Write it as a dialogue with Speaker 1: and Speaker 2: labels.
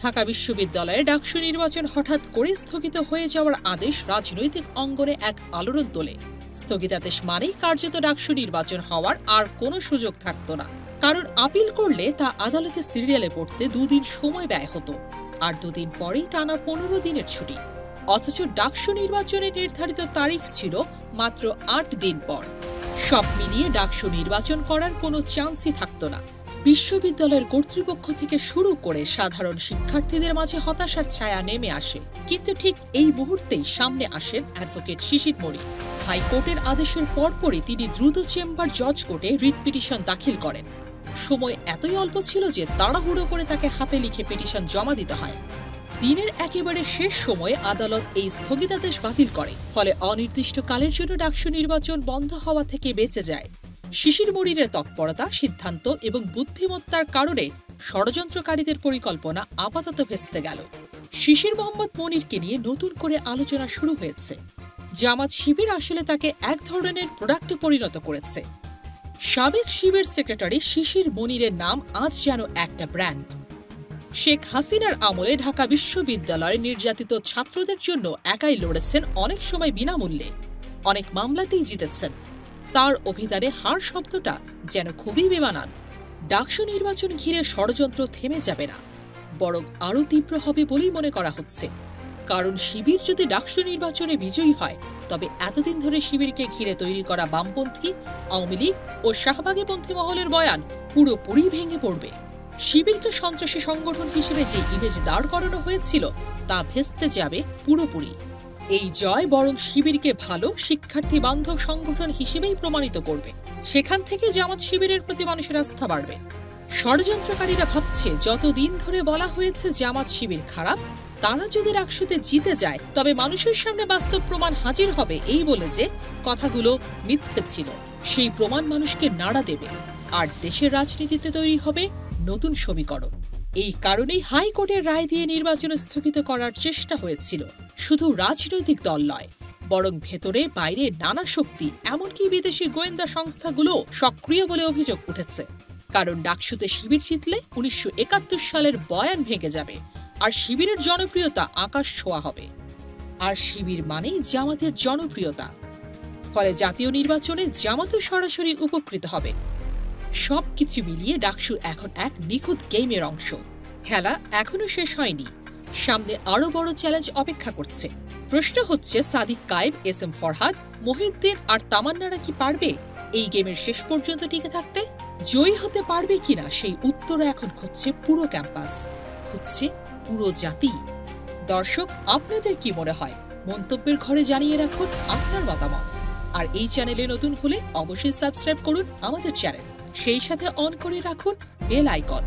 Speaker 1: ঢাকা বিশ্ববিদ্যালয়ে ডাকসু নির্বাচন হঠাৎ করে স্থগিত হয়ে যাওয়ার আদেশ রাজনৈতিক অঙ্গনে এক আলোড়ন তোলে। স্থগিতাদেশ মানেই কার্যত ডাকসু নির্বাচন হওয়ার আর কোনো সুযোগ থাকত না, কারণ আপিল করলে তা আদালতে সিরিয়ালে পড়তে 2 দিন সময় ব্যয় হতো, আর 2 দিন পরেই টানা 15 দিনের ছুটি। অথচ ডাকসু নির্বাচনের নির্ধারিত তারিখ ছিল মাত্র 8 দিন পর। সব মিলিয়ে ডাকসু নির্বাচন করার কোনো চান্সই থাকত না। বিশ্ববিদ্যালয়ের কর্তৃপক্ষ থেকে শুরু করে সাধারণ শিক্ষার্থীদের মাঝে হতাশার ছায়া নেমে আসে। কিন্তু ঠিক এই মুহূর্তেই সামনে আসেন অ্যাডভোকেট শিশির মনি। হাইকোর্টের আদেশের পরপরই তিনি দ্রুত চেম্বার জজ কোর্টে রিট পিটিশন দাখিল করেন। সময় এতই অল্প ছিল যে তাড়াহুড়ো করে তাকে হাতে লিখে পিটিশন জমা দিতে হয়। দিনের একেবারে শেষ সময়ে আদালত এই স্থগিতাদেশ বাতিল করে, ফলে অনির্দিষ্টকালের জন্য ডাকসু নির্বাচন বন্ধ হওয়া থেকে বেঁচে যায়। শিশির মনিরের তৎপরতা, সিদ্ধান্ত এবং বুদ্ধিমত্তার কারণে ষড়যন্ত্রকারীদের পরিকল্পনা আপাতত ভেস্তে গেল। শিশির মোহাম্মদ মনিরকে নিয়ে নতুন করে আলোচনা শুরু হয়েছে। জামাত শিবির আসলে তাকে এক ধরনের প্রোডাক্টে পরিণত করেছে। সাবেক শিবির সেক্রেটারি শিশির মনিরের নাম আজ যেন একটা ব্র্যান্ড। শেখ হাসিনার আমলে ঢাকা বিশ্ববিদ্যালয়ে নির্যাতিত ছাত্রদের জন্য একাই লড়েছেন, অনেক সময় বিনামূল্যে, অনেক মামলাতেই জিতেছেন। তার অভিধানে হার শব্দটা যেন খুবই বেমানান। ডাকসু নির্বাচন ঘিরে ষড়যন্ত্র থেমে যাবে না, বরং আরও তীব্র হবে বলেই মনে করা হচ্ছে। কারণ শিবির যদি ডাকসু নির্বাচনে বিজয়ী হয়, তবে এতদিন ধরে শিবিরকে ঘিরে তৈরি করা বামপন্থী, আওয়ামী লীগ ও শাহবাগীপন্থী মহলের বয়ান পুরোপুরি ভেঙে পড়বে। শিবিরকে সন্ত্রাসী সংগঠন হিসেবে যে ইমেজ দাঁড় করানো হয়েছিল, তা ভেস্তে যাবে পুরোপুরি। এই জয় বরং শিবিরকে ভালো শিক্ষার্থী বান্ধব সংগঠন হিসেবেই প্রমাণিত করবে। সেখান থেকে জামাত শিবিরের প্রতি মানুষের আস্থা বাড়বে। ষড়যন্ত্রকারীরা ভাবছে, যতদিন ধরে বলা হয়েছে জামাত শিবির খারাপ, তারা যদি ডাকসুতে জিতে যায় তবে মানুষের সামনে বাস্তব প্রমাণ হাজির হবে, এই বলে যে কথাগুলো মিথ্যে ছিল, সেই প্রমাণ মানুষকে নাড়া দেবে, আর দেশের রাজনীতিতে তৈরি হবে নতুন সমীকরণ। এই কারণেই হাইকোর্টের রায় দিয়ে নির্বাচন স্থগিত করার চেষ্টা হয়েছিল। শুধু রাজনৈতিক দল নয়, বরং ভেতরে বাইরে নানা শক্তি, এমনকি বিদেশি গোয়েন্দা সংস্থাগুলো সক্রিয় বলে অভিযোগ উঠেছে। কারণ ডাকসুতে শিবির জিতলে 1971 সালের বয়ান ভেঙে যাবে, আর শিবিরের জনপ্রিয়তা আকাশ ছোঁয়া হবে। আর শিবির মানেই জামাতের জনপ্রিয়তা, ফলে জাতীয় নির্বাচনে জামাতও সরাসরি উপকৃত হবে। সবকিছু মিলিয়ে ডাকসু এখন এক নিখুঁত গেমের অংশ। খেলা এখনো শেষ হয়নি, সামনে আরো বড় চ্যালেঞ্জ অপেক্ষা করছে। প্রশ্ন হচ্ছে, সাদিক কায়েব, এস এম ফরহাদ, মহিউদ্দিন আর তামান্নারা কি পারবে এই গেমের শেষ পর্যন্ত টিকে থাকতে? জয়ী হতে পারবে কিনা সেই উত্তর এখন খুঁজছে পুরো ক্যাম্পাস, খুঁজছে পুরো জাতি। দর্শক, আপনাদের কি মনে হয়? মন্তব্যের ঘরে জানিয়ে রাখুন আপনার মতামত। আর এই চ্যানেলে নতুন হলে অবশ্যই সাবস্ক্রাইব করুন আমাদের চ্যানেল, সেই সাথে অন করে রাখুন বেল আইকন।